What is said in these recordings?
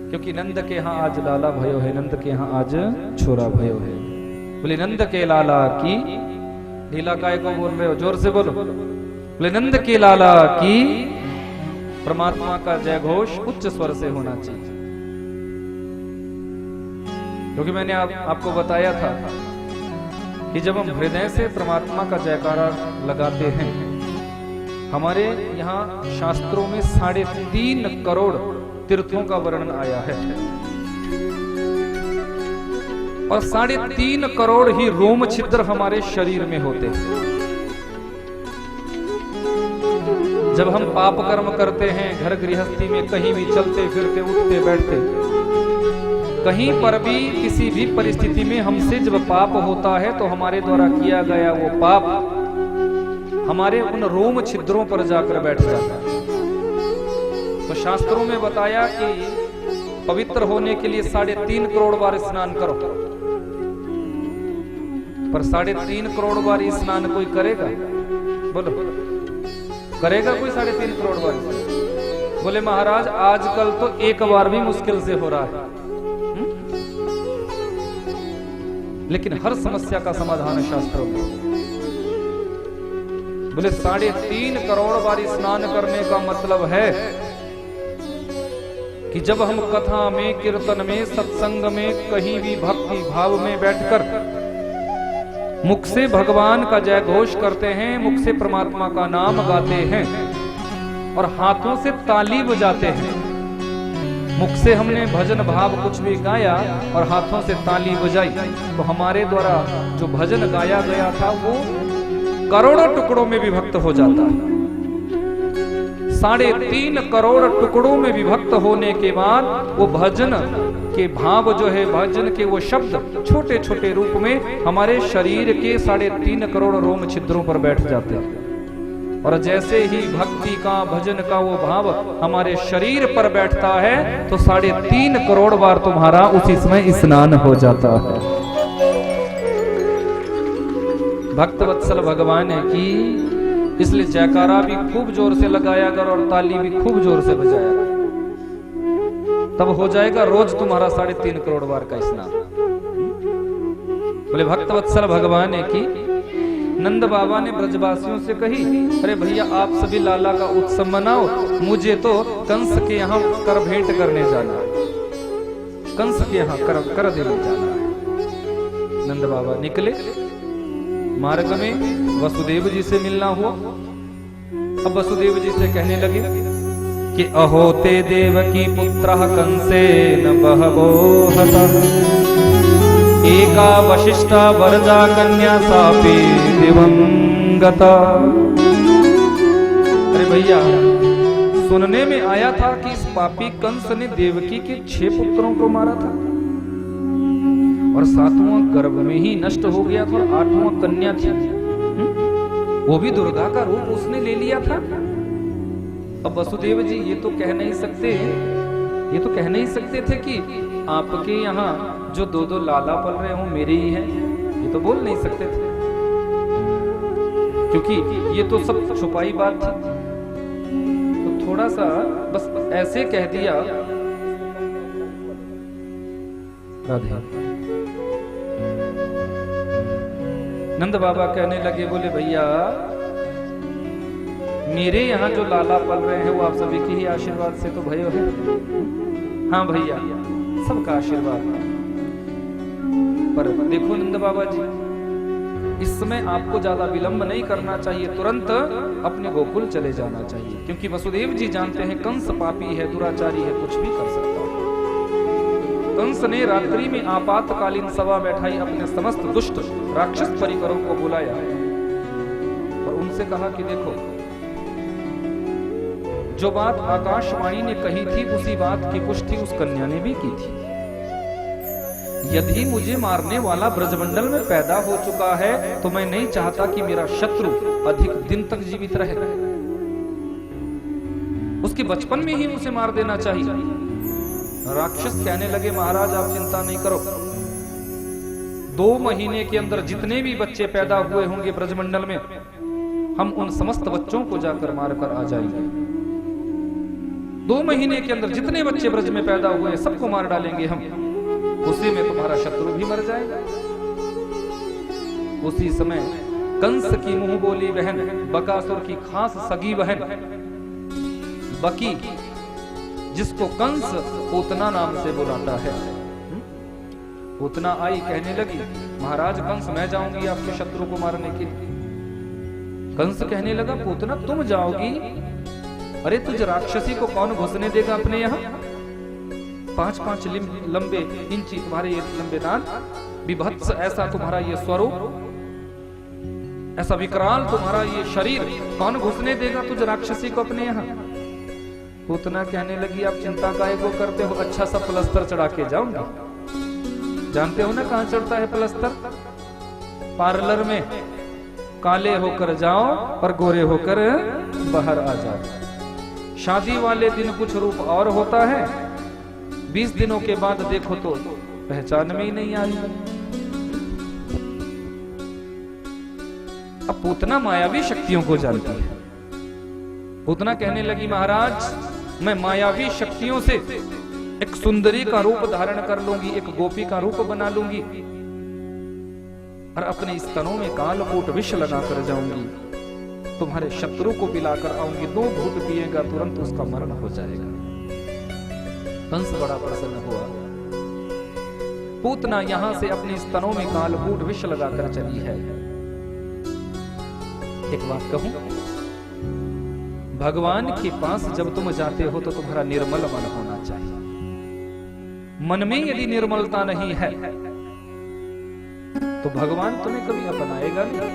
क्योंकि नंद के यहाँ आज लाला भयो है, नंद के यहाँ आज छोरा भयो है। बोले नंद के लाला की लीला काय को बोल रहे हो, जोर से बोलो। बोले नंद के लाला की परमात्मा का जय घोष उच्च स्वर से होना चाहिए। क्योंकि मैंने आपको बताया था कि जब हम हृदय से परमात्मा का जयकारा लगाते हैं, हमारे यहाँ शास्त्रों में 3.5 करोड़ तीर्थों का वर्णन आया है और 3.5 करोड़ ही रोम छिद्र हमारे शरीर में होते हैं। जब हम पाप कर्म करते हैं, घर गृहस्थी में कहीं भी चलते फिरते उठते बैठते, कहीं पर भी किसी भी परिस्थिति में हमसे जब पाप होता है तो हमारे द्वारा किया गया वो पाप हमारे उन रोम छिद्रों पर जाकर बैठ जाता है। तो शास्त्रों में बताया कि पवित्र होने के लिए 3.5 करोड़ बार स्नान करो, पर 3.5 करोड़ बार स्नान कोई करेगा? बोलो, करेगा कोई 3.5 करोड़ बार? बोले महाराज आजकल तो एक बार भी मुश्किल से हो रहा है। लेकिन हर समस्या का समाधान है शास्त्रों में। बोले 3.5 करोड़ बार स्नान करने का मतलब है कि जब हम कथा में, कीर्तन में, सत्संग में, कहीं भी भक्ति भाव में बैठकर मुख से भगवान का जय घोष करते हैं, मुख से परमात्मा का नाम गाते हैं और हाथों से ताली बजाते हैं। मुख से हमने भजन भाव कुछ भी गाया और हाथों से ताली बजाई, तो हमारे द्वारा जो भजन गाया गया था वो करोड़ों टुकड़ों में विभक्त हो जाता है। 3.5 करोड़ टुकड़ों में विभक्त होने के बाद वो भजन के भाव जो है, भजन के वो शब्द छोटे छोटे रूप में हमारे शरीर के 3.5 करोड़ रोम छिद्रों पर बैठ जाते हैं। और जैसे ही भक्ति का, भजन का वो भाव हमारे शरीर पर बैठता है तो 3.5 करोड़ बार तुम्हारा उसी समय स्नान हो जाता है। भक्त वत्सल भगवान है कि इसलिए जयकारा भी खूब जोर से लगाया कर और ताली भी खूब जोर से बजाया कर, तब हो जाएगा रोज तुम्हारा 3.5 करोड़ बार का स्नान। बोले भक्त वत्सल भगवान है कि नंद बाबा ने ब्रजवासियों से कही, अरे भैया आप सभी लाला का उत्सव मनाओ, मुझे तो कंस के यहाँ कर भेंट करने जाना है, कंस के यहाँ कर देने जाना है। नंद बाबा निकले, मार्ग में वसुदेव जी से मिलना हुआ। अब वसुदेव जी से कहने लगे कि अहो ते देवकी पुत्रः कंसेन बहवो हता, एका वशिष्ठा वरदा कन्या सापी दिवंगता। अरे भैया, सुनने में आया था कि इस पापी कंस ने देवकी के 6 पुत्रों को मारा था और 7वां गर्भ में ही नष्ट हो गया था और 8वां कन्या थी, वो भी दुर्गा का रूप उसने ले लिया था। अब वसुदेव जी ये तो कह नहीं सकते थे कि आपके यहाँ जो 2 लाला पल रहे हो मेरे ही हैं, ये तो बोल नहीं सकते थे, क्योंकि ये तो सब छुपाई बात थी। तो थोड़ा सा बस ऐसे कह दिया। राधे। नंद बाबा कहने लगे, बोले भैया मेरे यहाँ जो लाला पल रहे हैं वो आप सभी के ही आशीर्वाद से तो भयो है। हाँ भैया, सबका आशीर्वाद। पर देखो नंद बाबा जी, इस समय आपको ज्यादा विलंब नहीं करना चाहिए, तुरंत अपने गोकुल चले जाना चाहिए, क्योंकि वसुदेव जी जानते हैं कंस पापी है, दुराचारी है, कुछ भी कर सकता है। कंस ने रात्रि में आपातकालीन सभा बैठाई, अपने समस्त दुष्ट राक्षस परिकरों को बुलाया और उनसे कहा कि देखो, जो बात आकाशवाणी ने कही थी उसी बात की पुष्टि उस कन्या ने भी की थी। यदि मुझे मारने वाला ब्रजमंडल में पैदा हो चुका है तो मैं नहीं चाहता कि मेरा शत्रु अधिक दिन तक जीवित रहे, उसके बचपन में ही उसे मार देना चाहिए। राक्षस कहने लगे, महाराज आप चिंता नहीं करो, 2 महीने के अंदर जितने भी बच्चे पैदा हुए होंगे ब्रजमंडल में, हम उन समस्त बच्चों को जाकर मारकर आ जाएंगे। 2 महीने के अंदर जितने बच्चे ब्रज में पैदा हुए हैं सबको मार डालेंगे हम, उसी में तुम्हारा शत्रु भी मर जाएगा। उसी समय कंस की मुंह बोली बहन, बकासुर की खास सगी बहन बकी, जिसको कंस पूतना नाम से बुलाता है, पूतना आई, कहने लगी महाराज कंस मैं जाऊंगी आपके शत्रु को मारने के लिए। कंस कहने लगा पूतना तुम जाओगी? अरे तुझ राक्षसी को कौन घुसने देगा अपने यहाँ? 5-5 लंबे इंची तुम्हारे ये लंबे दांत, विभत्स ऐसा तुम्हारा ये स्वरूप, ऐसा विकराल तुम्हारा ये शरीर, कौन घुसने देगा तुझ राक्षसी को अपने यहाँ? पूतना कहने लगी आप चिंता काहे को करते हो, अच्छा सा प्लस्तर चढ़ा के जाऊंगी। जानते हो ना कहां चढ़ता है प्लस्तर? पार्लर में काले होकर जाओ और गोरे होकर बाहर आ जाओ। शादी वाले दिन कुछ रूप और होता है, 20 दिनों के बाद देखो तो पहचान में ही नहीं आई। अब पूतना मायावी शक्तियों को जानती है। पूतना कहने लगी महाराज मैं मायावी शक्तियों से एक सुंदरी का रूप धारण कर लूंगी, एक गोपी का रूप बना लूंगी और अपने स्तनों में कालकूट विष लगा कर जाऊंगी, तुम्हारे शत्रु को पिलाकर आऊंगी, 2 घूंट पिएगा तुरंत उसका मरण हो जाएगा। कंस बड़ा प्रसन्न हुआ। पूतना यहां से अपने स्तनों में कालकूट विष लगाकर चली है। एक बात कहूं, भगवान के पास जब तुम जाते हो तो तुम्हारा निर्मल मन होना चाहिए। मन में यदि निर्मलता नहीं है तो भगवान तुम्हें कभी अपनाएगा नहीं।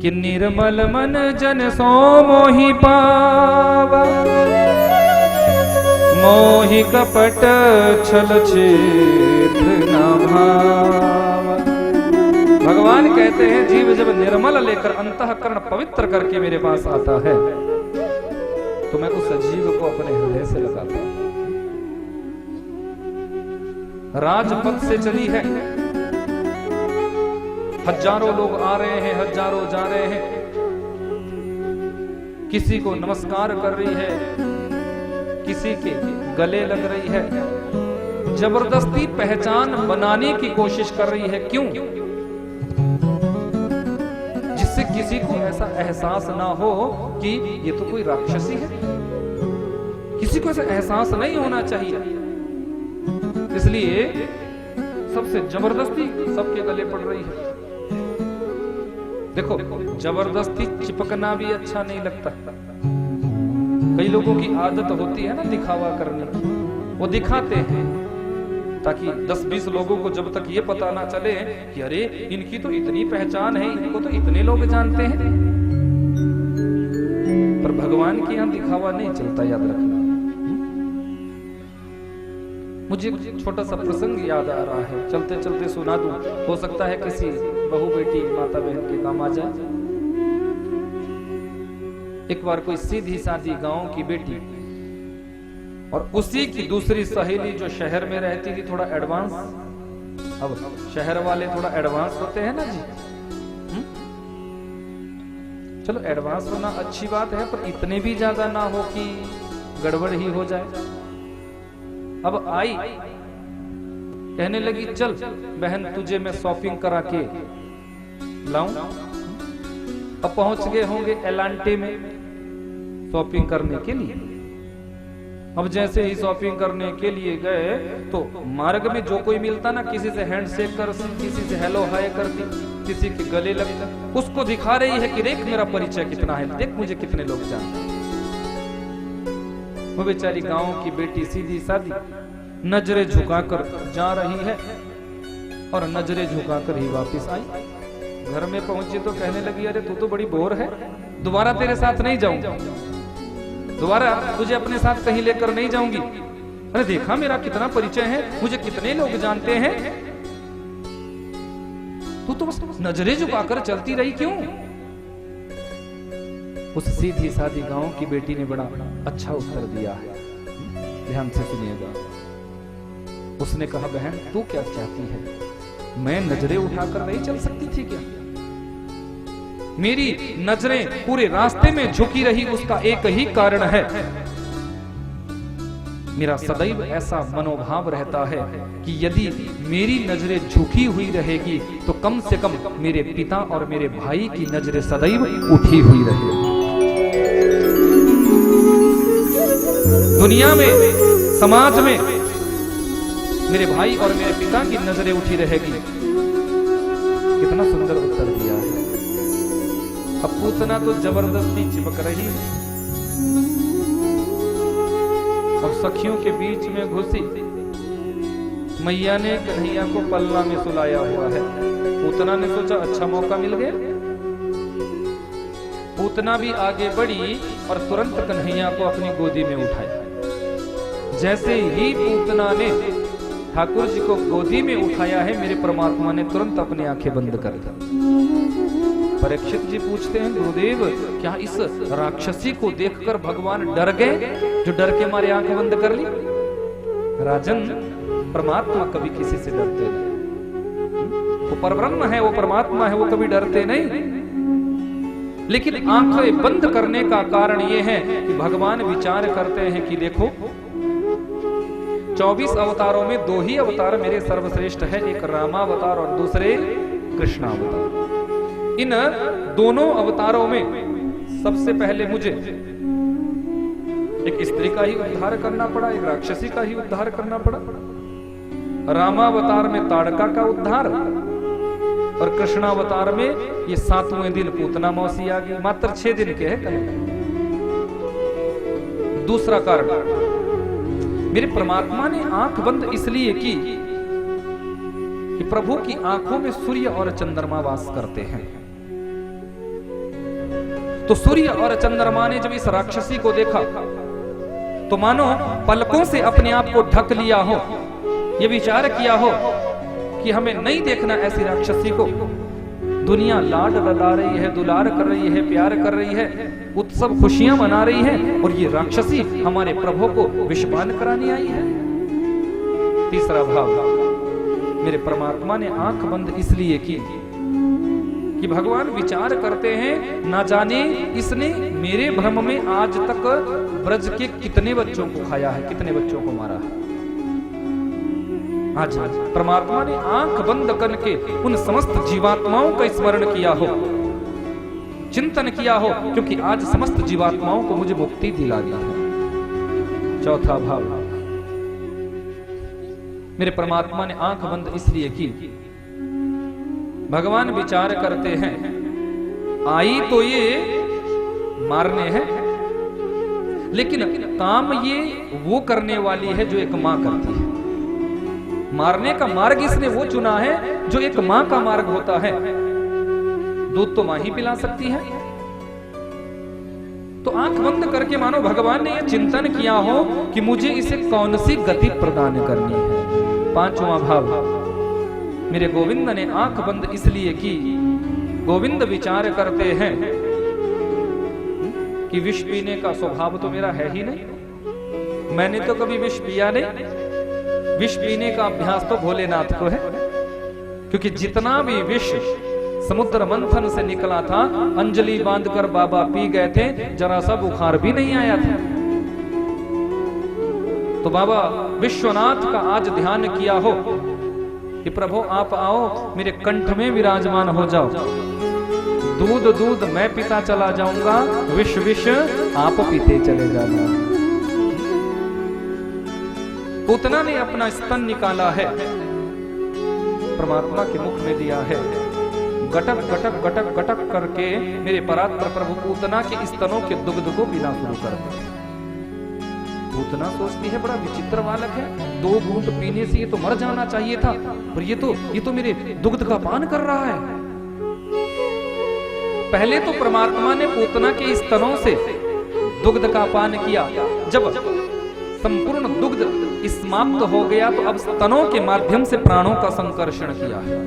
कि निर्मल मन जन सो मोहि पावा, मोहि कपट छल छेद न भावा। भगवान कहते हैं जीव जब निर्मल लेकर अंतःकरण पवित्र करके मेरे पास आता है तो मैं उस जीव को अपने हृदय से लगाता हूं। राजपथ से चली है, हजारों लोग आ रहे हैं, हजारों जा रहे हैं, किसी को नमस्कार कर रही है, किसी के गले लग रही है, जबरदस्ती पहचान बनाने की कोशिश कर रही है। क्यों? जिससे किसी को ऐसा एहसास ना हो कि ये तो कोई राक्षसी है। किसी को ऐसा एहसास नहीं होना चाहिए, इसलिए सबसे जबरदस्ती सबके गले पड़ रही है। देखो जबरदस्ती चिपकना भी अच्छा नहीं लगता। कई लोगों की आदत होती है ना दिखावा करने की, वो दिखाते हैं ताकि 10-20 लोगों को जब तक ये पता ना चले कि अरे इनकी तो इतनी पहचान है, इनको तो इतने लोग जानते हैं। पर भगवान के यहां दिखावा नहीं चलता, याद रखना। मुझे एक छोटा सा प्रसंग याद आ रहा है, चलते चलते सुना दूं, हो सकता है किसी बहू बेटी माता बहन के काम आ जाए। एक बार कोई सीधी सादी गांव की बेटी और उसी की दूसरी सहेली जो शहर में रहती थी, थोड़ा एडवांस, अब शहर वाले थोड़ा एडवांस होते हैं ना जी, चलो एडवांस होना अच्छी बात है, पर इतने भी ज्यादा ना हो कि गड़बड़ ही हो जाए। अब आई, कहने लगी चल बहन तुझे मैं शॉपिंग करा के लाऊं। अब पहुंच गए होंगे एलांटे में शॉपिंग करने के लिए। अब जैसे ही शॉपिंग करने के लिए गए तो मार्ग में जो कोई मिलता ना, किसी से हैंडशेक कर, किसी से हेलो हाय करती, किसी के गले लगता, उसको दिखा रही है कि देख मेरा परिचय कितना है, देख मुझे कितने लोग जानते हैं। वो बेचारी गांव की बेटी सीधी सादी नजरें झुकाकर जा रही है और नजरें झुकाकर ही वापस आई। घर में पहुंची तो कहने लगी अरे तू तो बड़ी बोर है, दोबारा तेरे साथ नहीं जाऊंगा, दोबारा तुझे अपने साथ कहीं लेकर नहीं जाऊंगी। अरे देखा मेरा कितना परिचय है, मुझे कितने लोग जानते हैं, तू तो बस नजरें झुकाकर चलती रही क्यों? उस सीधी सादी गांव की बेटी ने बड़ा अच्छा उत्तर दिया है, ध्यान से सुनिएगा। उसने कहा बहन तू क्या चाहती है, मैं नजरें उठाकर नहीं चल सकती थी क्या? मेरी नजरें पूरे रास्ते में झुकी रही, उसका एक ही कारण है, मेरा सदैव ऐसा मनोभाव रहता है कि यदि मेरी नजरें झुकी हुई रहेगी तो कम से कम मेरे पिता और मेरे भाई की नजरें सदैव उठी हुई रहेगी। दुनिया में, समाज में मेरे भाई और मेरे पिता की नजरें उठी रहेगी। कितना सुंदर उत्तर दिया है। अब पूतना तो जबरदस्ती चिपक रही है, अब सखियों के बीच में घुसी, मैया ने कन्हैया को पलना में सुलाया हुआ है। पूतना ने सोचा अच्छा मौका मिल गया, पूतना भी आगे बढ़ी और तुरंत कन्हैया को अपनी गोदी में उठाया। जैसे ही पूतना ने ठाकुर जी को गोदी में उठाया है, मेरे परमात्मा ने तुरंत अपनी आंखें बंद कर दी। परीक्षित जी पूछते हैं, गुरुदेव क्या इस राक्षसी को देखकर भगवान डर गए, जो डर के मारे आंखें बंद कर ली? राजन, परमात्मा कभी किसी से डरते नहीं, वो परब्रह्म है, वो परमात्मा है, वो कभी डरते नहीं। लेकिन आंखें बंद करने का कारण ये है कि भगवान विचार करते हैं कि देखो 24 अवतारों में 2 ही अवतार मेरे सर्वश्रेष्ठ है, एक रामावतार और दूसरे कृष्णावतार। इन दोनों अवतारों में सबसे पहले मुझे एक स्त्री का ही उद्धार करना पड़ा, एक राक्षसी का ही उद्धार करना पड़ा। रामावतार में ताड़का का उद्धार और कृष्णावतार में ये 7वें दिन पूतना मौसी आ गई। मात्र 6 दिन के है कल। दूसरा कारण, मेरे परमात्मा ने आंख बंद इसलिए की कि प्रभु की आंखों में सूर्य और चंद्रमा वास करते हैं। तो सूर्य और चंद्रमा ने जब इस राक्षसी को देखा तो मानो पलकों से अपने आप को ढक लिया हो, यह विचार किया हो कि हमें नहीं देखना ऐसी राक्षसी को। दुनिया लाड लदा रही है, दुलार कर रही है, प्यार कर रही है, उत्सव खुशियां मना रही है, और ये राक्षसी हमारे प्रभु को विषपान कराने आई है। तीसरा भाव, मेरे परमात्मा ने आंख बंद इसलिए की कि भगवान विचार करते हैं, ना जाने इसने मेरे भ्रम में आज तक ब्रज के कितने बच्चों को खाया है, कितने बच्चों को मारा है। आज परमात्मा ने आंख बंद करके उन समस्त जीवात्माओं का स्मरण किया हो, चिंतन किया हो, क्योंकि आज समस्त जीवात्माओं को मुझे मुक्ति दिला दी है। चौथा भाव, मेरे परमात्मा ने आंख बंद इसलिए की, भगवान विचार करते हैं आई तो ये मारने हैं, लेकिन काम ये वो करने वाली है जो एक मां करती है। मारने का मार्ग इसने वो चुना है जो एक मां का मार्ग होता है। दूध तो मां ही पिला सकती है। तो आंख बंद करके मानो भगवान ने यह चिंतन किया हो कि मुझे इसे कौन सी गति प्रदान करनी है। पांचवा भाव, मेरे गोविंद ने आंख बंद इसलिए की, गोविंद विचार करते हैं कि विष पीने का स्वभाव तो मेरा है ही नहीं, मैंने तो कभी विष पिया नहीं। विष पीने का अभ्यास तो भोलेनाथ को है, क्योंकि जितना भी विष समुद्र मंथन से निकला था, अंजलि बांधकर बाबा पी गए थे, जरा सा बुखार भी नहीं आया था। तो बाबा विश्वनाथ का आज ध्यान किया हो कि प्रभु आप आओ, मेरे कंठ में विराजमान हो जाओ, दूध दूध मैं पीता चला जाऊंगा, विष विष आप पीते चले जाना। पूतना ने अपना स्तन निकाला है, परमात्मा के मुख में दिया है, गटक गटक गटक गटक करके मेरे परात्पर प्रभु पूतना के स्तनों के दुग्ध को पीना शुरू कर दिया। पूतना सोचती है बड़ा विचित्र बालक है, 2 घूंट पीने से ये तो मर जाना चाहिए था, पर ये तो मेरे दुग्ध का पान कर रहा है। पहले तो परमात्मा ने पूतना के स्तनों से दुग्ध का पान किया, जब संपूर्ण दुग्ध समाप्त हो गया तो अब स्तनों के माध्यम से प्राणों का संकर्षण किया है।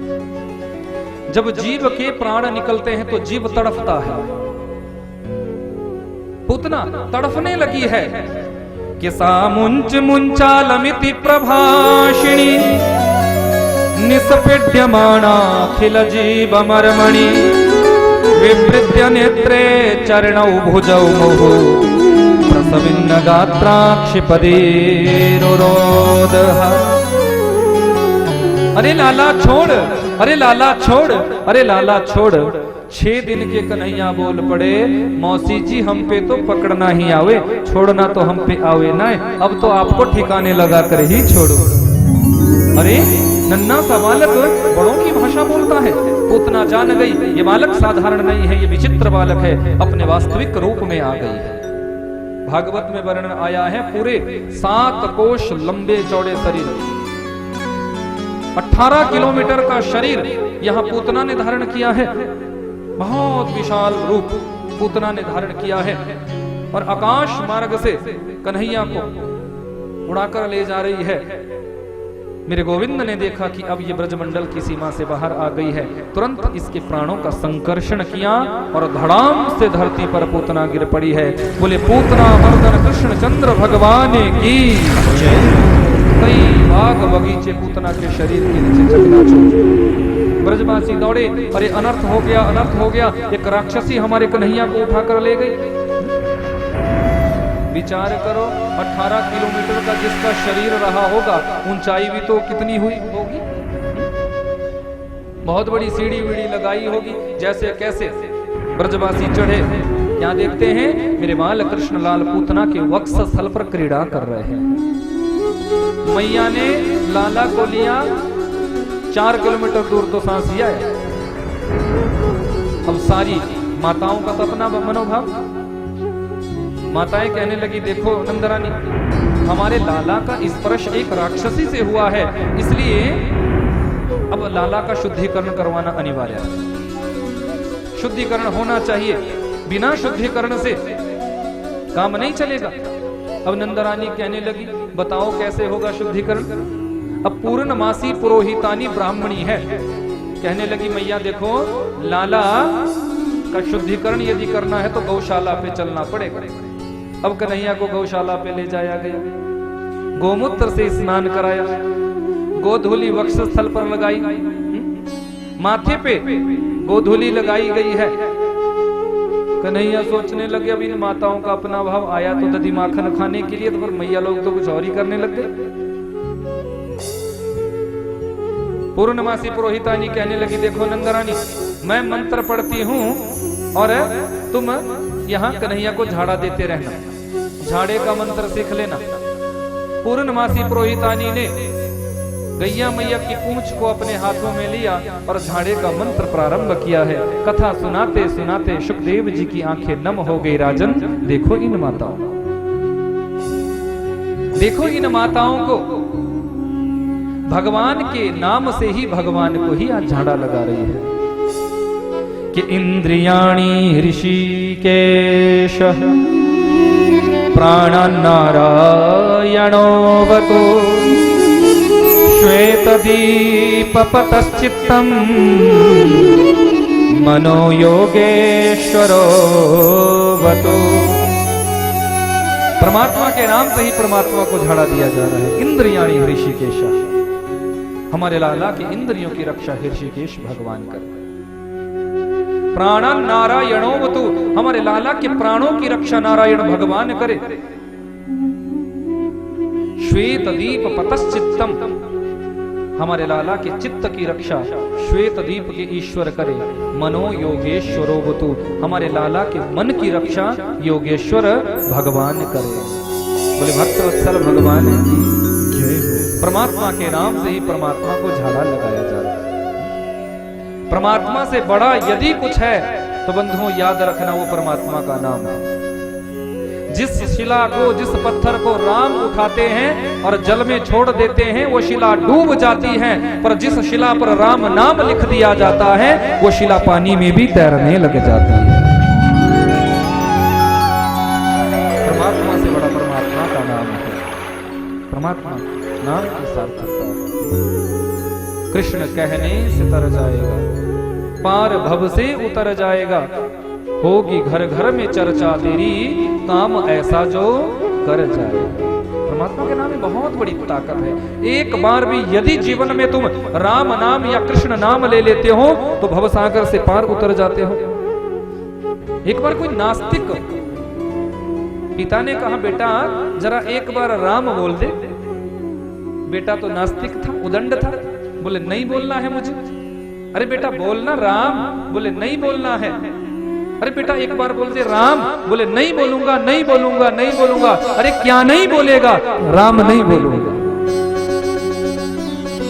जब जीव के प्राण निकलते हैं तो जीव तड़फता है, पूतना तड़फने लगी है कि सामुंच मुंचालमिति प्रभाषिणी निस्पीड्यमाना खिल जीव मर्मणि विवृत्य नेत्रे चरणौ भुजौ मुहु प्रसविन्न गात्राक्षिपदेरुरोदः। अरे लाला छोड़, अरे लाला छोड़, अरे लाला छोड़। 6 दिन के कन्हैया बोल पड़े, मौसी जी हम पे तो पकड़ना ही आवे, छोड़ना तो हम पे आवे ना, अब तो आपको ठिकाने लगा कर ही छोड़ो। अरे नन्ना सा बालक बड़ों की भाषा बोलता है। पूतना जान गई ये बालक साधारण नहीं है, ये विचित्र बालक है, अपने वास्तविक रूप में आ गई है। भागवत में वर्णन आया है, पूरे 7 कोश लंबे चौड़े शरीर, 18 किलोमीटर का शरीर यहाँ पूतना ने धारण किया है। बहुत विशाल रूप पूतना ने धारण किया है और आकाश मार्ग से कन्हैया को उड़ाकर ले जा रही है। मेरे गोविंद ने देखा कि अब ये ब्रजमंडल की सीमा से बाहर आ गई है, तुरंत इसके प्राणों का संकर्षण किया और धड़ाम से धरती पर पूतना गिर पड़ी है। बोले पूतना मर्दन कृष्ण चंद्र भगवान की जय। कई बाग बगीचे पूतना के शरीर के नीचे चकनाचूर। ब्रजवासी दौड़े, अरे अनर्थ हो गया, अनर्थ हो गया, एक राक्षसी हमारे कन्हैया को उठाकर ले गई। विचार करो, 18 किलोमीटर का जिसका शरीर रहा होगा, ऊंचाई भी तो कितनी हुई होगी, बहुत बड़ी सीढ़ी वीढ़ी लगाई होगी। जैसे कैसे ब्रजवासी चढ़े, यहाँ देखते हैं मेरे बाल कृष्ण लाल पूतना के वक्ष स्थल पर क्रीड़ा कर रहे हैं। मैया ने लाला को लिया, 4 किलोमीटर दूर तो सांस लिया है। अब सारी माताओं का तो अपना मनोभाव, माताएं कहने लगी, देखो नंदरानी, हमारे लाला का स्पर्श एक राक्षसी से हुआ है, इसलिए अब लाला का शुद्धिकरण करवाना अनिवार्य है। शुद्धिकरण होना चाहिए, बिना शुद्धिकरण से काम नहीं चलेगा। अब नंदरानी कहने लगी, बताओ कैसे होगा शुद्धिकरण। अब पूर्णमासी पुरोहितानी ब्राह्मणी है, कहने लगी, मैया देखो, लाला का शुद्धिकरण यदि करना है तो गौशाला पे चलना पड़ेगा। अब कन्हैया को गौशाला पे ले जाया गया, गोमूत्र से स्नान कराया, गोधूली वक्ष स्थल पर लगाई, माथे पे गोधूली लगाई गई है। कन्हैया सोचने लगे, अब इन माताओं का अपना भाव आया तो दधी माखन खाने के लिए, तो फिर मैया लोग तो कुछ और ही करने लग गए। पूर्णमासी पुरोहितानी कहने लगी, देखो नंदरानी, मैं मंत्र पढ़ती हूँ और तुम यहाँ कन्हैया को झाड़ा देते रहना, झाड़े का मंत्र सीख लेना। पूर्णमासी पुरोहितानी ने गैया मैया की पूंछ को अपने हाथों में लिया और झाड़े का मंत्र प्रारंभ किया है। कथा सुनाते सुनाते सुखदेव जी की आंखें नम हो गई। राजन देखो इन माताओं, देखो इन माताओं को, भगवान के नाम से ही भगवान को ही आज झाड़ा लगा रही है कि इंद्रियाणि ऋषिकेश प्राणनारायणोऽवतु श्वेतदीपपतश्चित्तम् मनोयोगेश्वरोऽवतु। परमात्मा के नाम से ही परमात्मा को झाड़ा दिया जा रहा है। इंद्रियाणि ऋषिकेश, हमारे लाला की इंद्रियों की रक्षा ऋषिकेश भगवान करे। प्राणं नारायणोऽवतु, हमारे लाला के प्राणों की रक्षा नारायण भगवान करे। श्वेत दीप पतश्चित्तम, हमारे लाला के चित्त की रक्षा श्वेत दीप के ईश्वर करे। मनो योगेश्वरोऽवतु, हमारे लाला के मन की रक्षा योगेश्वर भगवान करे। बोले भक्तवत्सल भगवान की जय हो। परमात्मा के नाम से ही परमात्मा को झाड़ा लगाया जा रहा है। परमात्मा से बड़ा यदि कुछ है तो बंधुओं याद रखना, वो परमात्मा का नाम है। जिस शिला को, जिस पत्थर को राम उठाते हैं और जल में छोड़ देते हैं, वो शिला डूब जाती है, पर जिस शिला पर राम नाम लिख दिया जाता है, वो शिला पानी में भी तैरने लग जाती है। परमात्मा से बड़ा परमात्मा का नाम है। परमात्मा नाम की सार्थकता है। कृष्ण कहने से तर जाएगा, पार भव से उतर जाएगा, होगी घर घर में चर्चा तेरी, काम ऐसा जो कर जाएगा। परमात्मा के नाम में बहुत बड़ी ताकत है। एक बार भी यदि जीवन में तुम राम नाम या कृष्ण नाम ले लेते हो तो भवसागर से पार उतर जाते हो। एक बार कोई नास्तिक पिता ने कहा, बेटा जरा एक बार राम बोल दे। बेटा तो नास्तिक था, उदंड था, बोले नहीं बोलना है मुझे। अरे बेटा बोलना राम, बोले नहीं बोलना है। अरे बेटा एक बार बोल दे राम, बोले नहीं बोलूंगा, नहीं बोलूंगा, नहीं बोलूंगा। अरे क्या नहीं बोलेगा? राम नहीं बोलूंगा।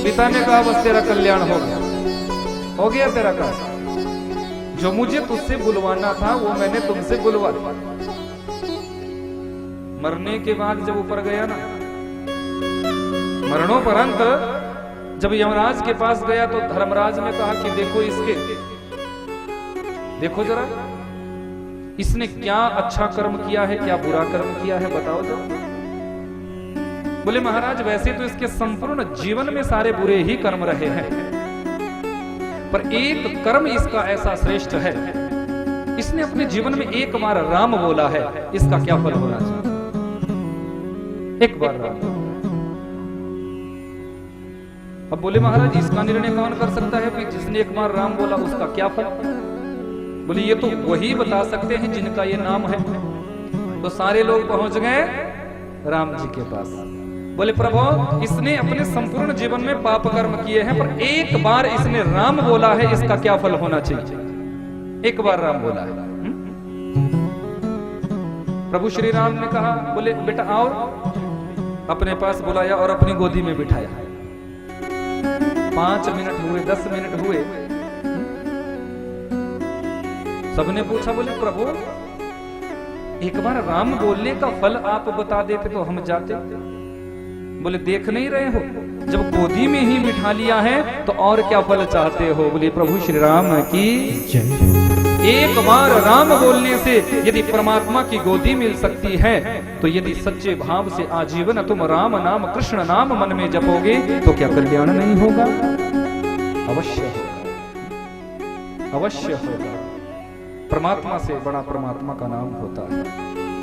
पिता ने कहा बस तेरा कल्याण हो गया तेरा काम। जो मुझे तुझसे बुलवाना था वो मैंने तुमसे बुलवा दिया। मरने के बाद जब ऊपर गया ना, मरणोपरंत जब यमराज के पास गया तो धर्मराज ने कहा कि देखो जरा इसने क्या अच्छा कर्म किया है, क्या बुरा कर्म किया है, बताओ जरा। बोले महाराज वैसे तो इसके संपूर्ण जीवन में सारे बुरे ही कर्म रहे हैं, पर एक कर्म इसका ऐसा श्रेष्ठ है, इसने अपने जीवन में एक बार राम बोला है, इसका क्या फल होना चाहिए? एक बार राम। अब बोले महाराज इसका निर्णय कौन कर सकता है कि जिसने एक बार राम बोला उसका क्या फल? बोले ये तो वही बता सकते हैं जिनका ये नाम है। तो सारे लोग पहुंच गए राम जी के पास। बोले प्रभु इसने अपने संपूर्ण जीवन में पाप कर्म किए हैं, पर एक बार इसने राम बोला है, इसका क्या फल होना चाहिए? एक बार राम बोला है। प्रभु श्री राम ने कहा, बोले बेटा आओ। अपने पास बुलाया और अपनी गोदी में बिठाया। 5 मिनट हुए, 10 मिनट हुए, सबने पूछा, बोले प्रभु एक बार राम बोलने का फल आप बता देते तो हम जाते। बोले देख नहीं रहे हो, जब गोदी में ही बिठा लिया है तो और क्या फल चाहते हो? बोले प्रभु श्री राम की जय। एक बार राम बोलने से यदि परमात्मा की गोदी मिल सकती है, तो यदि सच्चे भाव से आजीवन तुम राम नाम कृष्ण नाम मन में जपोगे तो क्या कल्याण नहीं होगा? अवश्य होगा, अवश्य होगा। परमात्मा से बड़ा परमात्मा का नाम होता है।